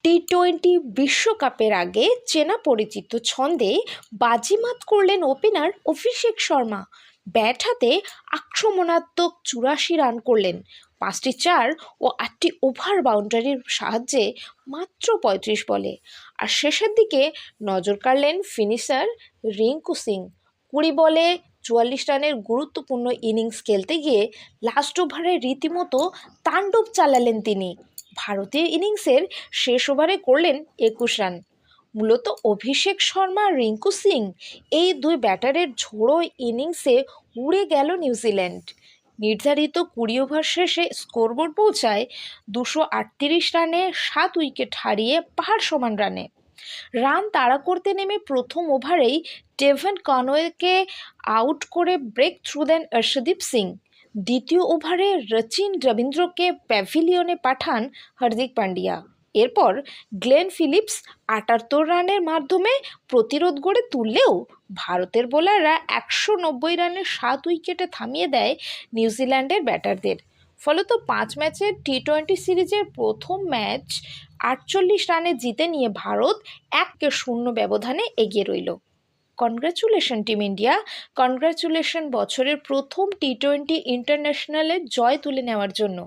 টি-20 বিশ্বকাপের আগে চেনা পরিচিত ছন্দে বাজিমাত করলেন ওপেনার অভিষেক শর্মা। ব্যাট হাতে আক্রমণাত্মক ৮৪ রান করলেন, ৫টি ৪ ও ৮টি ওভার বাউন্ডারির সাহায্যে মাত্র ৩৫ বলে। আর শেষের দিকে নজর কাড়লেন ফিনিশার রিঙ্কু সিং। ২০ বলে ৪৪ রানের গুরুত্বপূর্ণ ইনিংস খেলতে গিয়ে লাস্ট ওভারে রীতিমতো তাণ্ডব চালালেন তিনি। ভারতীয় ইনিংসের শেষ ওভারে করলেন ২১ রান। মূলত অভিষেক শর্মা, রিঙ্কু সিং এই দুই ব্যাটারের ঝোড়ো ইনিংসে উড়ে গেল নিউজিল্যান্ড। নির্ধারিত ২০ ওভার শেষে স্কোরবোর্ড পৌঁছায় ২৩৮ রানে, ৭ উইকেট হারিয়ে পাহাড় সমান রানে। রান তাড়া করতে নেমে প্রথম ওভারেই ডেভন কনওয়েকে আউট করে ব্রেক থ্রু দেন অর্শদীপ সিং। দ্বিতীয় ওভারে রচিন রবীন্দ্রকে প্যাভিলিয়নে পাঠান হার্দিক পান্ডিয়া। এরপর গ্লেন ফিলিপস ৭৮ রানের মাধ্যমে প্রতিরোধ গড়ে তুললেও ভারতের বোলাররা ১৯০ রানে ৭ উইকেটে থামিয়ে দেয় নিউজিল্যান্ডের ব্যাটারদের। ফলত ৫ ম্যাচের টি-২০ সিরিজের প্রথম ম্যাচ ৪৮ রানে জিতে নিয়ে ভারত ১-০ ব্যবধানে এগিয়ে রইল। কনগ্র্যাচুলেশন টিম ইন্ডিয়া, কনগ্র্যাচুলেশন বছরের প্রথম টি-২০ ইন্টারন্যাশনালে জয় তুলে নেওয়ার জন্য।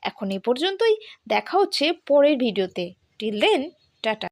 এখন এ পর্যন্তই, দেখা হচ্ছে পরের ভিডিওতে। Till then, tata.